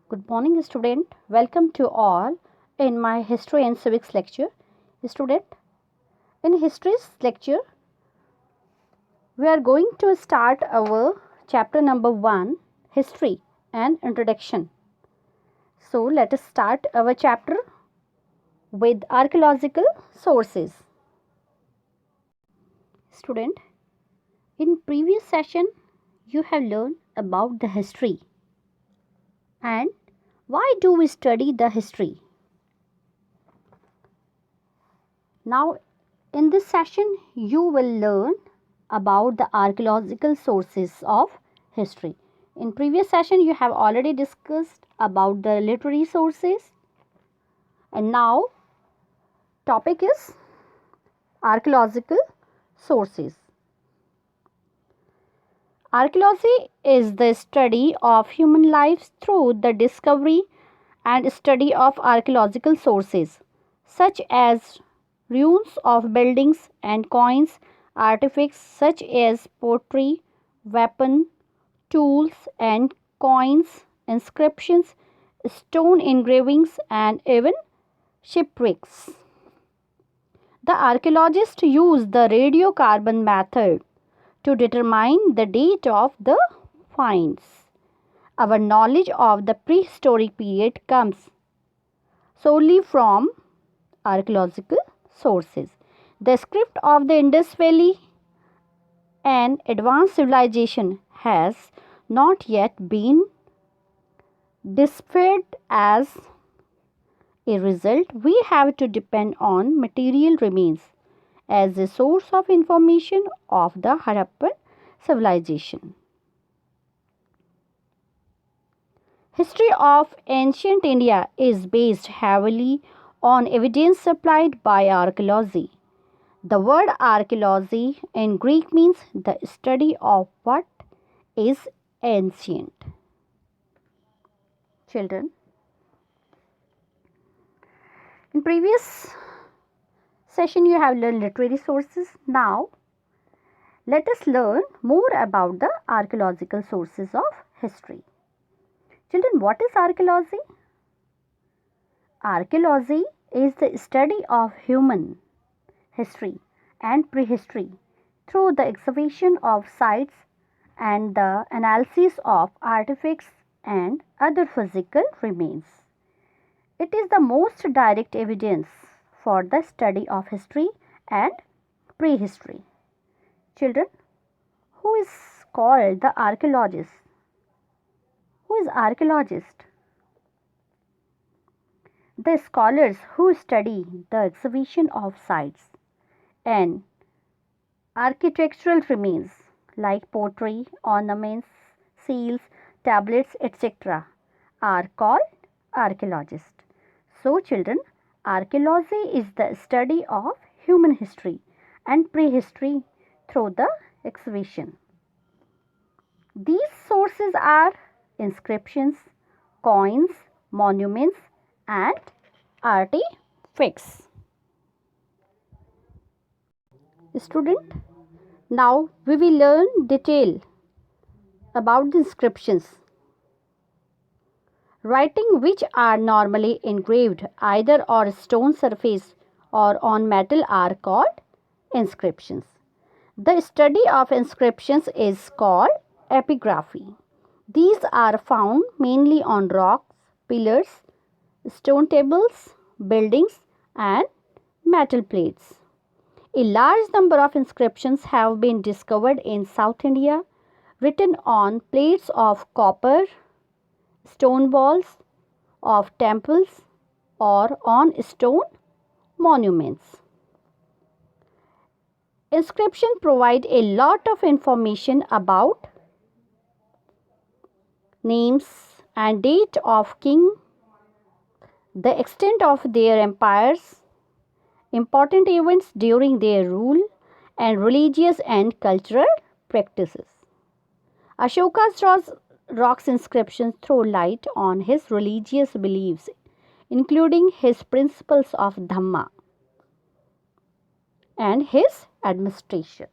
Good morning, student. Welcome to all in my history and civics lecture. Student, in history's lecture, we are going to start our chapter number 1, History and Introduction. So, let us start our chapter with archaeological sources. Student, in previous session, you have learned about the history. And why do we study the history? Now, in this session, you will learn about the archaeological sources of history. In previous session, you have already discussed about the literary sources. And now, topic is archaeological sources. Archaeology is the study of human lives through the discovery and study of archaeological sources, such as ruins of buildings and coins, artifacts such as pottery, weapon, tools and coins, inscriptions, stone engravings and even shipwrecks. The archaeologists use the radiocarbon method to determine the date of the finds. Our knowledge of the prehistoric period comes solely from archaeological sources. The script of the Indus Valley, an advanced civilization, has not yet been deciphered. As a result, we have to depend on material remains as a source of information of the Harappan civilization. History of ancient India is based heavily on evidence supplied by archaeology. The word archaeology in Greek means the study of what is ancient. Children, in previous session you have learned literary sources. Now, let us learn more about the archaeological sources of history. Children, what is archaeology? Archaeology is the study of human history and prehistory through the excavation of sites and the analysis of artifacts and other physical remains. It is the most direct evidence for the study of history and prehistory. Children, who is called the archaeologist? Who is archaeologist? The scholars who study the excavation of sites and architectural remains like pottery, ornaments, seals, tablets, etc. are called archaeologists. So, children, archaeology is the study of human history and prehistory through the excavation. These sources are inscriptions, coins, monuments and artifacts. Student, now we will learn detail about the inscriptions. Writing which are normally engraved either on stone surface or on metal are called inscriptions. The study of inscriptions is called epigraphy. These are found mainly on rocks, pillars, stone tables, buildings and metal plates. A large number of inscriptions have been discovered in South India, written on plates of copper, stone walls of temples or on stone monuments. Inscriptions provide a lot of information about names and date of king, the extent of their empires, important events during their rule, and religious and cultural practices. Ashoka's rocks inscriptions throw light on his religious beliefs, including his principles of Dhamma and his administration.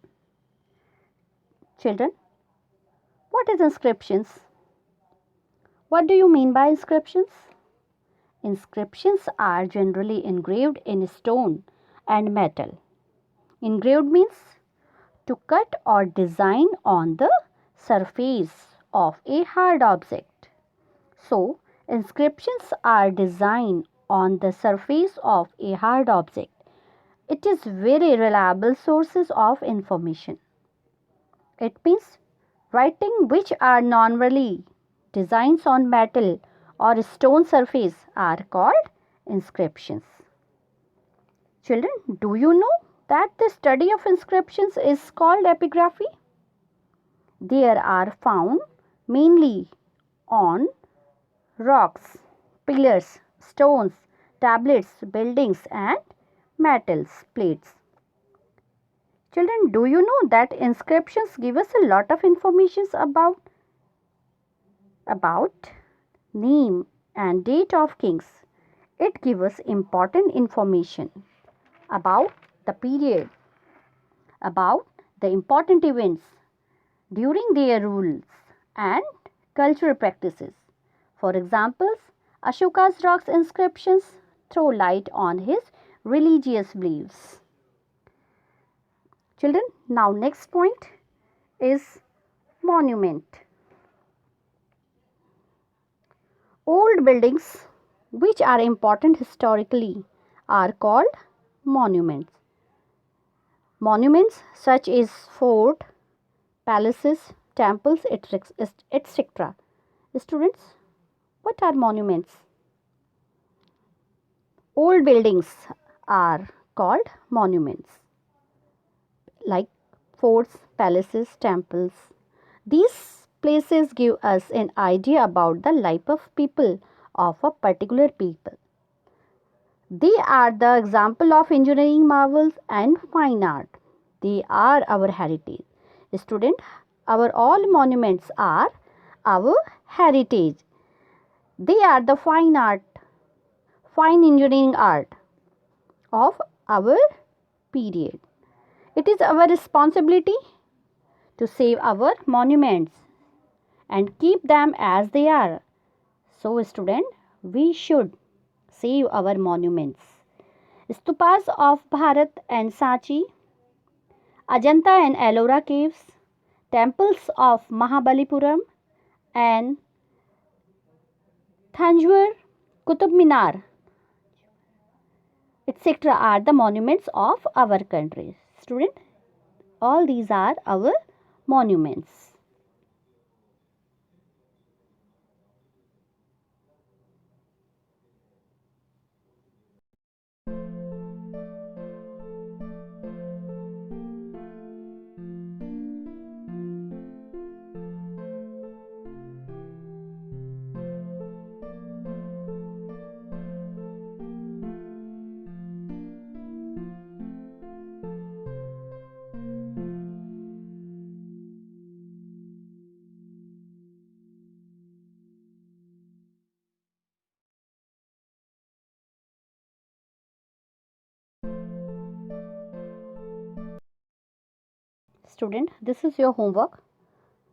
Children, what is inscriptions? What do you mean by inscriptions? Inscriptions are generally engraved in stone and metal. Engraved means to cut or design on the surface of a hard object. So, inscriptions are designed on the surface of a hard object. It is very reliable sources of information. It means writing which are normally designs on metal or stone surface are called inscriptions. Children, do you know that the study of inscriptions is called epigraphy? They are found mainly on rocks, pillars, stones, tablets, buildings and metals plates. Children, do you know that inscriptions give us a lot of information about name and date of kings? It gives us important information about the period, about the important events during their rules and cultural practices. For examples, Ashoka's rocks inscriptions throw light on his religious beliefs. Children, now next point is monument. Old buildings which are important historically are called monuments. Monuments such as fort, palaces, temples, etc. Students, what are monuments? Old buildings are called monuments like forts, palaces, temples. These places give us an idea about the life of people of a particular people. They are the example of engineering marvels and fine art. They are our heritage. Student, our all monuments are our heritage. They are the fine art, fine engineering art of our period. It is our responsibility to save our monuments and keep them as they are. So, student, we should save our monuments. Stupas of Bharat and Sanchi, Ajanta and Ellora caves, temples of Mahabalipuram and Thanjavur, Qutub Minar, etc. are the monuments of our country. Student, all these are our monuments. Student, this is your homework.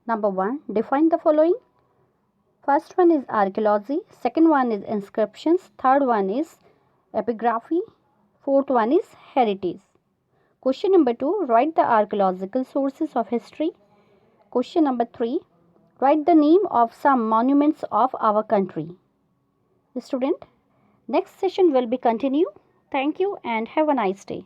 Number 1, define the following. First one is archaeology, second one is inscriptions, third one is epigraphy, fourth one is heritage. Question number 2, write the archaeological sources of history. Question number 3, write the name of some monuments of our country. Student, next session will be continued. Thank you and have a nice day.